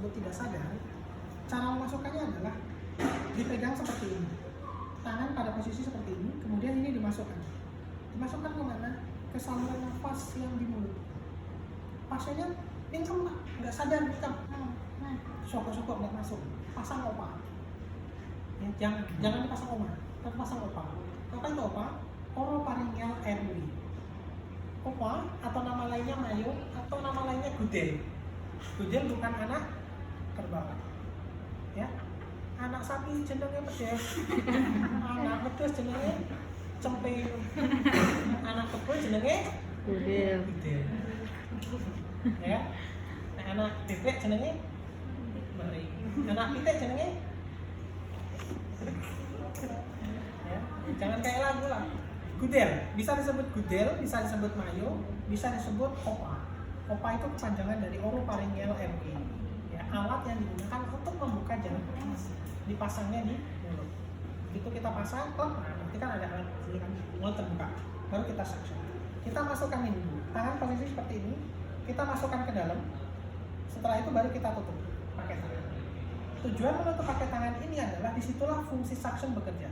tersebut tidak sadar, cara memasukkannya adalah dipegang seperti ini, tangan pada posisi seperti ini, kemudian ini dimasukkan kemana? Ke saluran nafas yang di mulut. Pasiennya income nggak sadar, syokok-syokok nggak masuk, pasang OPA. Ya, jangan dipasang OMA, tapi pasang OPA. Apa itu OPA? Oropharyngeal airway. OPA atau nama lainnya Mayo atau nama lainnya Gudel. Gudel bukan anak kerbau. Ya, anak sapi jenenge pedes, anak pedes jenenge cempe, anak kebo jenenge Gudel. Ya, anak bebek jenenge meri, anak pitik jenenge ya, jangan kayak lagu lah. Gudel, bisa disebut Gudel, bisa disebut Mayo, bisa disebut OPA. OPA itu kepanjangan dari oropharyngeal airway. Ya, alat yang digunakan untuk membuka jalan nafas. Dipasangnya di mulut. Begitu kita pasang, nanti kan ada alat sini kan, mulut terbuka. Baru kita suction. Kita masukkan ini dulu. Tangan posisi seperti ini, kita masukkan ke dalam. Setelah itu baru kita tutup pakai tangan. Tujuan menutup pakai tangan ini adalah disitulah fungsi suction bekerja.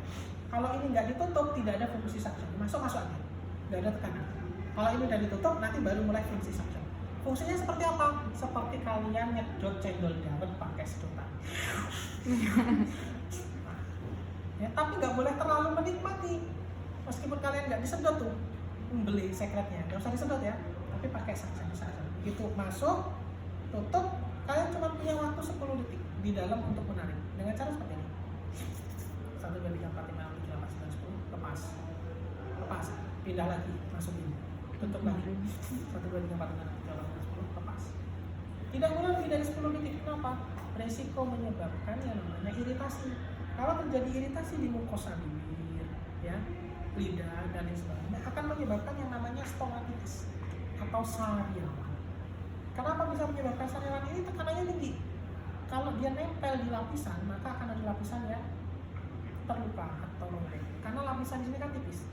Kalau ini nggak ditutup, tidak ada fungsi suction. Masuk aja, nggak ada tekanan. Kalau ini udah ditutup, nanti baru mulai fungsi suction. Fungsinya seperti apa? Seperti kalian nyedot cendol dawet pakai sedotan. Ya, tapi nggak boleh terlalu menikmati. Meskipun kalian nggak disedot tuh, beli sekretnya, nggak usah disedot ya. Tapi pakai suction saja. Begitu masuk, tutup, kalian cuma punya waktu 10 detik di dalam untuk menarik. Dengan cara seperti ini. 1, 2, 3, 4, 5, 6, 7, 8, 9, 10, lepas, pindah lagi, masukin, tutup lagi, 1, 2, 3, 4, 5, 6, 7, 8, 9, 10, lepas. Tidak boleh lebih dari 10 detik. Kenapa? Resiko menyebabkan yang namanya iritasi. Kalau terjadi iritasi di mukosa bibir, ya, lidah dan lain sebagainya, akan menyebabkan yang namanya stomatitis atau sariawan. Kenapa bisa menyebabkan sariawan ini? Tekanannya tinggi. Kalau dia nempel di lapisan, maka akan ada lapisan yang terluka atau robek. Karena lapisan di sini kan tipis.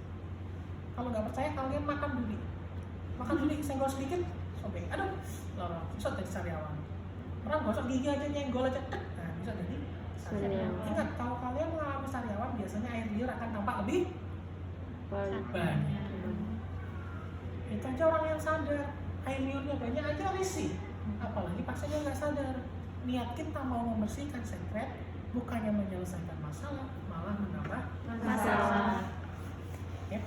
Kalau nggak percaya, kalian makan dulu, senggol sedikit, sobek. Aduh, lorong, bisa jadi sariawan. Orang gosok gigi aja, nyenggol aja, nah bisa jadi sariawan. Ingat, kalau kalian mengalami sariawan, biasanya air liur akan tampak lebih banyak. Itu aja orang yang sadar, air liurnya banyak aja risih. Apalagi pasiennya nggak sadar. Niat kita mau membersihkan sekret, bukannya menyelesaikan masalah, malah menambah masalah. Ya,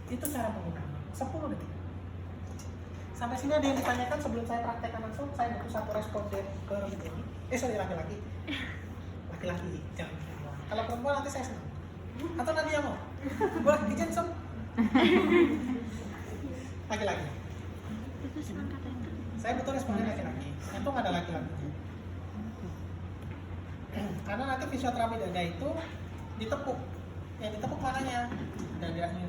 itu cara penggunaan. 10 detik. Sampai sini ada yang ditanyakan sebelum saya praktekkan langsung. Saya butuh 1 responden perempuan. Laki-laki. Laki-laki, jangan. Kalau perempuan nanti saya senang. Atau nanti yang mau? Boleh izin sob. Laki-laki. Saya butuh responden laki-laki. Itu nggak ada laki-laki. Karena nanti fisioterapi dada itu ditepuk. Yang ditepuk mananya? Dadanya.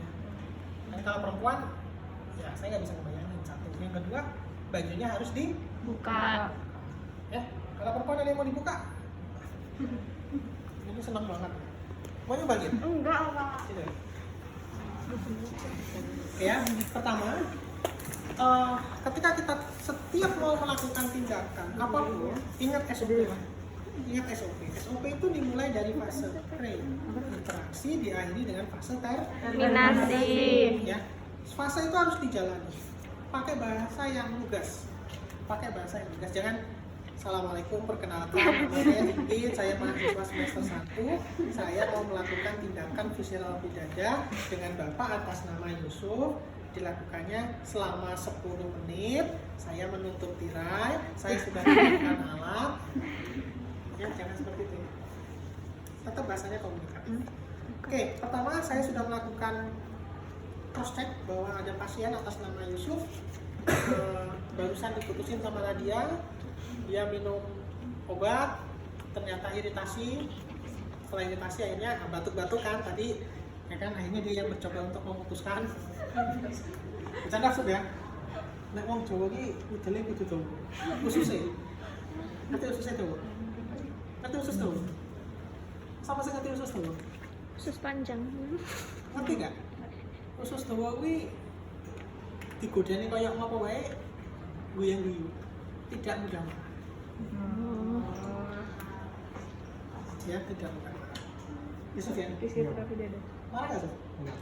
Dan kalau perempuan, ya saya nggak bisa ngebayangin. 1. Yang kedua, bajunya harus dibuka. Ya, kalau perempuan ada yang mau dibuka? Ini senang banget. Mau nyoba gitu? Enggak, Pak. Gitu. Ya, pertama, ketika kita setiap mau melakukan tindakan apapun, ingat SOP lah. Ingat SOP. SOP itu dimulai dari fase pre-interaksi, diakhiri dengan fase Terminasi. Ya, fase itu harus dijalani. Pakai bahasa yang lugas. Jangan Assalamualaikum, perkenalkan, nama saya Ingrid, saya mahasiswa semester 1. Saya mau melakukan tindakan fisioterapi dada dengan Bapak atas nama Yusuf. Dilakukannya selama 10 menit. Saya menutup tirai, saya sudah menggunakan alat. Ya, jangan seperti itu. Tetap bahasanya komunikatif. Oke, pertama saya sudah melakukan cross check bahwa ada pasien atas nama Yusuf. Barusan diputusin sama Nadia. Dia minum obat, ternyata iritasi. Setelah iritasi akhirnya batuk-batuk kan tadi, ya kan, akhirnya dia yang mencoba untuk memutuskan. Bercanda sudah. Nek wong Jawa iki udele kudu tuh. Ususnya. Nanti ususnya tuh. Nanti usus tuh. Sama sing ngerti usus tuh. Usus panjang. Ngerti enggak? Usus tuh kuwi digodani kayak apa wae, guyu-guyu. Tidak mudah. ya, tidak bukan marah. Yusuf ya? Fisioterapi dada. Marah nggak Suf? Enggak.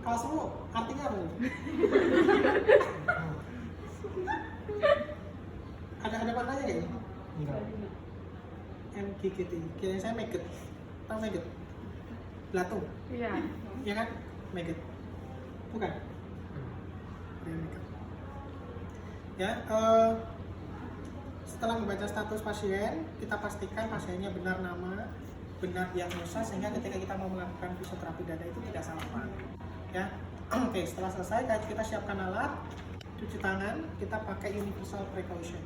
Kalau semua artinya apa? Ada maknanya nggak ini? Enggak. MGGT, kira saya maggot. Tahu maggot? Belatung, Iya. ya kan? Maggot. Bukan? Ya, maggot. Ya, setelah membaca status pasien, kita pastikan pasiennya benar nama, benar diagnosa, sehingga ketika kita mau melakukan fisioterapi dada itu tidak salah paham. Ya, oke. Setelah selesai, kita siapkan alat, cuci tangan, kita pakai universal precaution.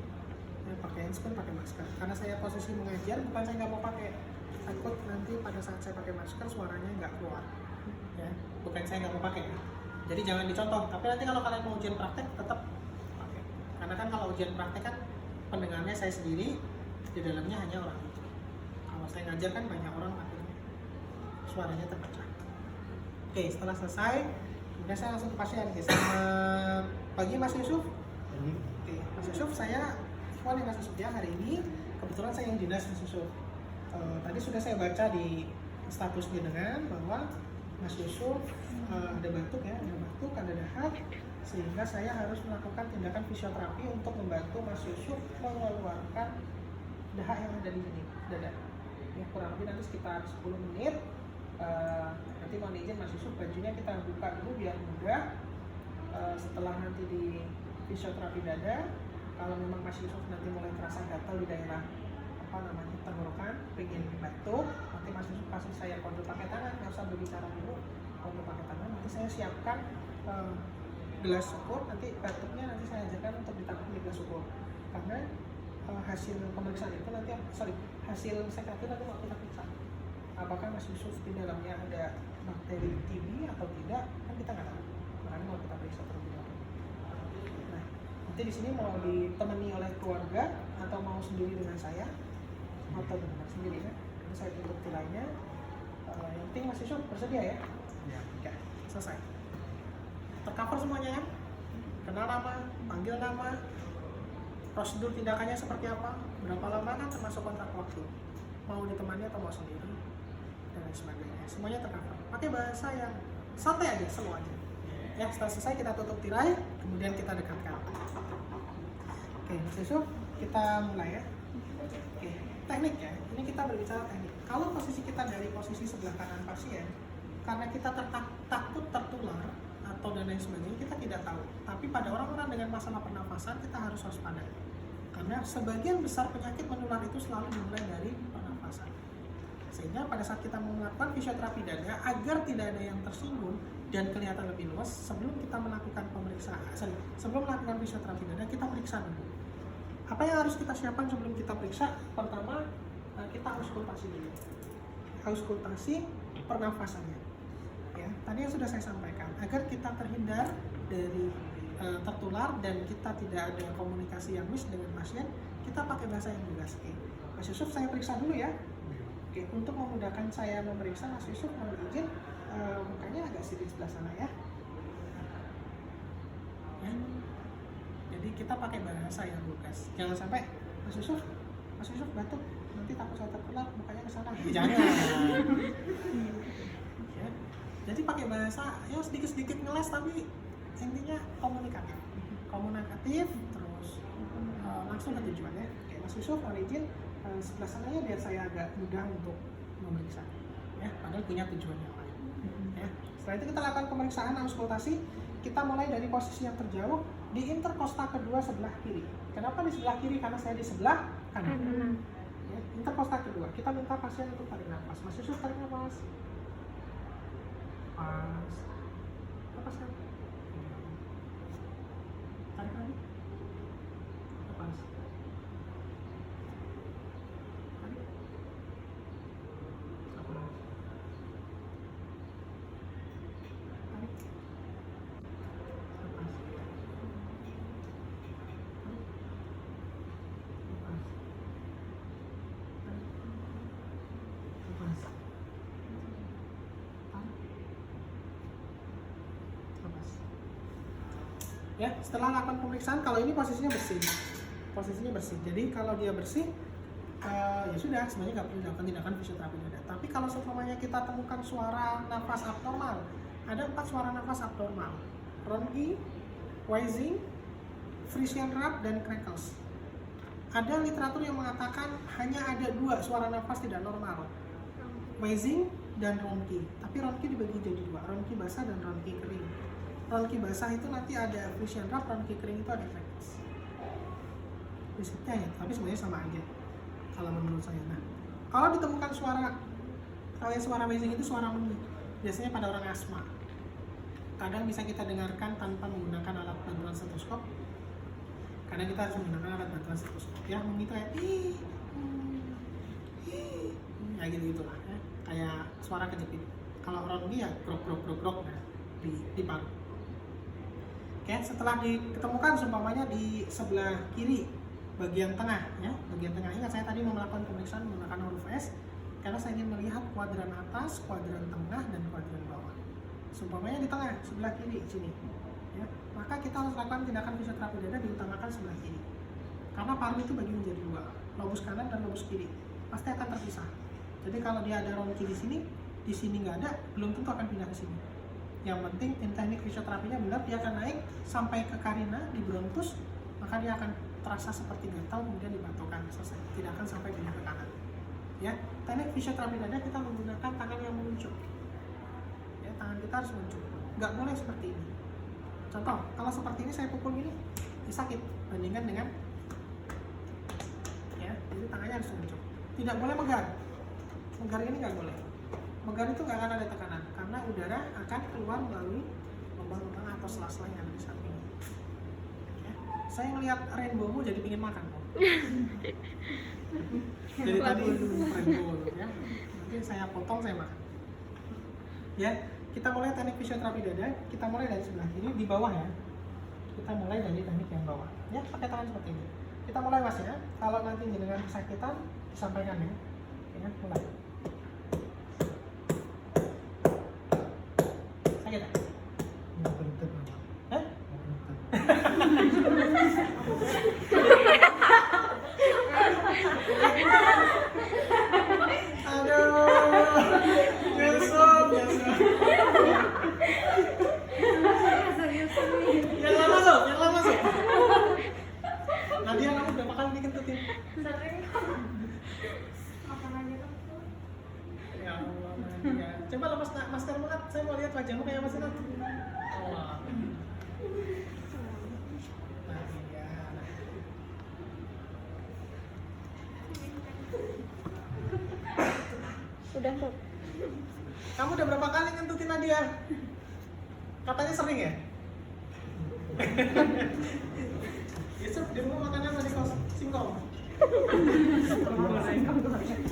Ya, pakai handscoon, pakai masker. Karena saya posisi mengajar, bukan saya nggak mau pakai, takut nanti pada saat saya pakai masker suaranya nggak keluar. Ya, bukan saya nggak mau pakai. Ya. Jadi jangan dicontoh. Tapi nanti kalau kalian mau ujian praktek tetap pakai. Karena kan kalau ujian praktek kan pendengarnya saya sendiri, di dalamnya hanya orang itu. Kalau saya ngajar kan banyak orang, akhirnya suaranya terpecah. Oke, setelah selesai, kemudian saya langsung ke pasien. Oke, selamat pagi Mas Yusuf. Oke, Mas Yusuf, saya Ikhwan ya Mas Yusuf ya. Hari ini kebetulan saya yang dinas Mas Yusuf. Tadi sudah saya baca di statusnya dengan bahwa Mas Yusuf ada batuk ya, ada dahak, sehingga saya harus melakukan tindakan fisioterapi untuk membantu Mas Yusuf mengeluarkan dahak yang ada di sini, dada. Ya, kurang lebih nanti sekitar 10 menit. Nanti mohon izin Mas Yusuf, bajunya kita buka dulu biar mudah. Setelah nanti di fisioterapi dada, kalau memang Mas Yusuf nanti mulai terasa gatal di daerah tenggorokan, pengen batuk, nanti Mas Yusuf kasih saya kode pakai tangan, nggak usah berbicara dulu, kode pakai tangan. Nanti saya siapkan gelas ukur, nanti batuknya nanti saya ajarkan untuk ditaruh di gelas ukur. Karena hasil pemeriksaan itu nanti, hasil sekretnya nanti mau kita periksa. Apakah Mas Yusuf di dalamnya ada bakteri TB atau tidak, kan kita nggak tahu. Makanya mau kita periksa terlebih dahulu. Nah, nanti di sini mau ditemani oleh keluarga atau mau sendiri dengan saya, atau benar sendiri ya. Ini saya tutup tirainya. Yang penting Mas Yusuf bersedia ya. Ya. Oke, selesai. Tercover semuanya ya. Kenal nama, panggil nama, prosedur tindakannya seperti apa, berapa lama kan termasuk kontrak waktu, mau ditemani atau mau sendiri, dan lain sebagainya. Semuanya tercover. Pakai bahasa yang santai aja, slow aja. Ya, setelah selesai kita tutup tirai, kemudian kita dekatkan. Oke, Mas Yusuf, kita mulai ya. Oke, teknik ya. Ini kita berbicara teknik. Kalau posisi kita dari posisi sebelah kanan pasien, karena kita takut tertular atau dan lain sebagainya, kita tidak tahu. Tapi pada orang-orang dengan masalah pernafasan kita harus waspada. Karena sebagian besar penyakit menular itu selalu dimulai dari pernafasan. Sehingga pada saat kita mau melakukan fisioterapi dada, agar tidak ada yang tersinggung dan kelihatan lebih luas, sebelum kita melakukan sebelum melakukan fisioterapi dada, kita periksa dulu. Apa yang harus kita siapkan sebelum kita periksa? Pertama, kita auskultasi dulu. Auskultasi pernafasannya. Ya, tadi yang sudah saya sampaikan, agar kita terhindar dari tertular dan kita tidak ada komunikasi yang miss dengan pasien, kita pakai bahasa yang lugas. Oke, Mas Yusuf, saya periksa dulu ya. Oke, untuk memudahkan saya memeriksa, Mas Yusuf mohon izin mukanya agak sedikit sebelah sana ya. Jadi kita pakai bahasa yang lugas. Jangan sampai Mas Yusuf batuk, nanti takut saya tertular, mukanya ke sana. Jangan. Ya. Jadi pakai bahasa ya sedikit-sedikit ngeles tapi intinya komunikatif terus langsung ke tujuan ya. Oke, Mas Yusuf mohon izin sebelah sananya biar saya agak mudah untuk memeriksa. Ya, padahal punya tujuan yang lain. Ya. Setelah itu kita lakukan pemeriksaan auskultasi. Kita mulai dari posisi yang terjauh di interkosta kedua sebelah kiri. Kenapa di sebelah kiri? Karena saya di sebelah kanan. Ya, interkosta kedua. Kita minta pasien untuk tarik nafas. Mas Yusuf tarik nafas. Pas. Lepaskan. Tarik lagi. Lepas. Tarik. Lepas. Tarik. Ya, setelah lakukan pemeriksaan, kalau ini posisinya bersih. Jadi kalau dia bersih, ya sudah, sebenarnya nggak perlu dilakukan tindakan fisioterapi dada. Tapi kalau seumpamanya kita temukan suara nafas abnormal, ada 4 suara nafas abnormal: ronki, wheezing, Frisian rap, dan crackles. Ada literatur yang mengatakan hanya ada 2 suara nafas tidak normal, wheezing dan ronki. Tapi ronki dibagi jadi 2, ronki basah dan ronki kering. Ronki basah itu nanti ada Frisian rap, ronki kering itu ada crackles. Prinsipnya ya, tapi sebenarnya sama aja kalau menurut saya. Nah, kalau ditemukan suara, kalau suara wheezing itu suara meni, biasanya pada orang asma. Kadang bisa kita dengarkan tanpa menggunakan alat bantuan stetoskop. Kadang kita harus menggunakan alat bantuan stetoskop. Ya, meni itu kayak kayak gitu lah, ya. Kayak suara kejepit. Kalau ronki ya grok nah, di paru. Oke, setelah diketemukan seumpamanya di sebelah kiri bagian tengah, ya, bagian tengah. Ingat saya tadi mau melakukan pemeriksaan menggunakan huruf S karena saya ingin melihat kuadran atas, kuadran tengah, dan kuadran bawah. Seumpamanya di tengah, sebelah kiri sini, ya, maka kita harus lakukan tindakan fisioterapi dada diutamakan sebelah kiri. Karena paru itu bagi menjadi 2, lobus kanan dan lobus kiri, pasti akan terpisah. Jadi kalau dia ada ronki di sini nggak ada, belum tentu akan pindah ke sini. Yang penting teknik fisioterapinya benar, dia akan naik sampai ke karina di brontus, maka dia akan terasa seperti gatal, kemudian dibatukan, selesai. Tidak akan sampai pindah ke kanan. Ya, teknik fisioterapi dada kita menggunakan tangan yang menunjuk. Ya, tangan kita harus menunjuk. Nggak boleh seperti ini. Contoh, kalau seperti ini saya pukul gini, ya sakit. Bandingkan dengan, ya, jadi tangannya harus menunjuk. Tidak boleh megar. Megar ini nggak boleh. Megar itu nggak akan ada tekanan, karena udara akan keluar melalui lubang-lubang atau sela-sela yang ada di samping. Saya ngelihat rainbow-mu jadi pingin makan. Jadi tadi rainbow, ya. Nanti saya potong, saya makan. Ya, kita mulai teknik fisioterapi dada. Kita mulai dari sebelah kiri di bawah, ya. Kita mulai dari teknik yang bawah. Ya, pakai tangan seperti ini. Kita mulai, Mas, ya. Kalau nanti dengan kesakitan disampaikan, ya. Ya, mulai. Sakit, ya? Hah? Yang masuk. Nadia, kamu berapa kali dikentutin? Sering. Makan aja kan. Ya Allah, Nadia. Coba lepas masker banget, saya mau lihat wajahmu kayak masih nanti. Allah. Nadia. Udah tuh. Kamu udah berapa kali ngentutin Nadia? Katanya sering ya? Yusuf, di rumah makan apa nih, kos? Singkong?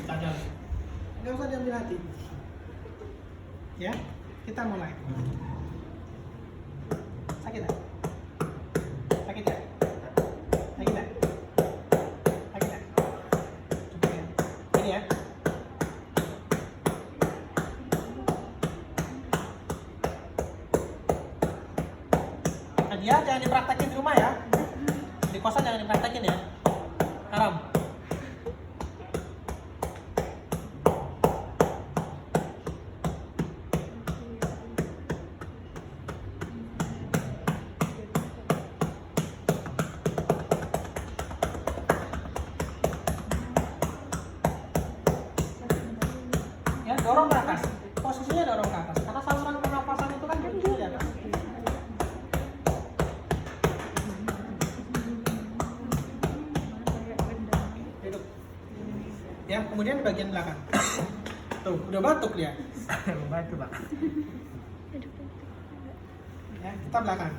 Cadang. Nggak usah diambil hati. Ya, kita mulai. Sakit ya? Sakit ya? Sakit ya? Sakit ya? Coba ya. Ini ya. Nadia, jangan dipraktekin di rumah ya. Di kosan jangan dipraktekin ya. Haram. Ya, dorong ke atas. Posisinya dorong ke atas. Karena saluran pernapasan itu kan di atas. Hidup. Ya, kemudian bagian belakang. Tuh, udah batuk dia. Batuk, Pak. Ya, kita belakang.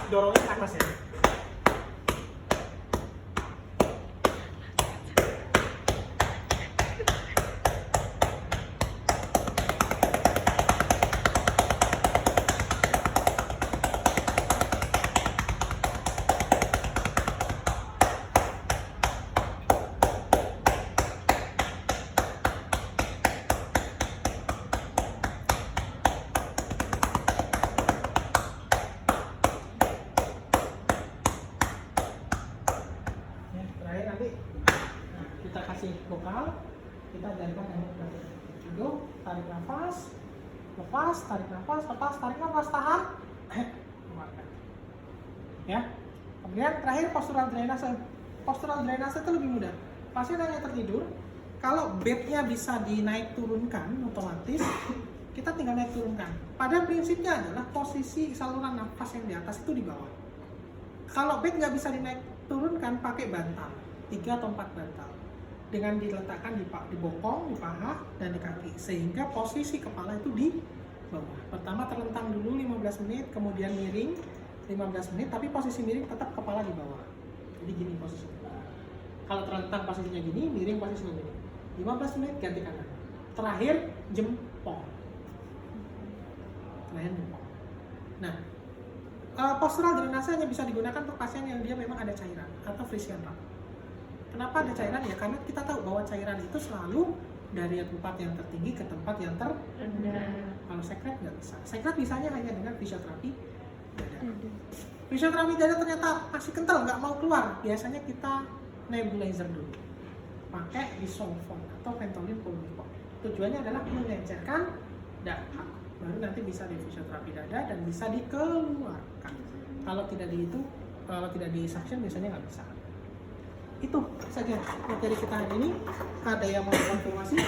Dorongnya ke atas ya. tarik nafas, lepas, tarik nafas, lepas, tarik nafas, tahan, keluarkan. Ya. Kemudian terakhir postural drainase. Postural drainase itu lebih mudah. Pasien hanya tertidur, kalau bednya bisa dinaik turunkan otomatis kita tinggal naik turunkan. Pada prinsipnya adalah posisi saluran nafas yang di atas itu di bawah. Kalau bed nggak bisa dinaik turunkan, pakai bantal 3 atau 4 bantal dengan diletakkan di bokong, di paha, dan di kaki sehingga posisi kepala itu di bawah. Pertama terlentang dulu 15 menit, kemudian miring 15 menit, tapi posisi miring tetap kepala di bawah. Jadi gini posisinya. Kalau terlentang posisinya gini, miring posisinya gini. 15 menit ganti kanan. Terakhir jempol. Nah, postural drainase hanya bisa digunakan untuk pasien yang dia memang ada cairan atau frisian rak. Kenapa ada cairan? Ya karena kita tahu bahwa cairan itu selalu dari tempat yang tertinggi ke tempat yang terendah. Kalau sekret nggak bisa. Sekret bisanya hanya dengan fisioterapi dada. Fisioterapi dada ternyata masih kental, nggak mau keluar. Biasanya kita nebulizer dulu. Pakai disolvon atau Ventolin pulmipop. Tujuannya adalah mengencerkan dada. Baru nanti bisa di fisioterapi dada dan bisa dikeluarkan. Kalau tidak di suction biasanya nggak bisa. Itu saja materi kita hari ini. Ada yang mau konfirmasi?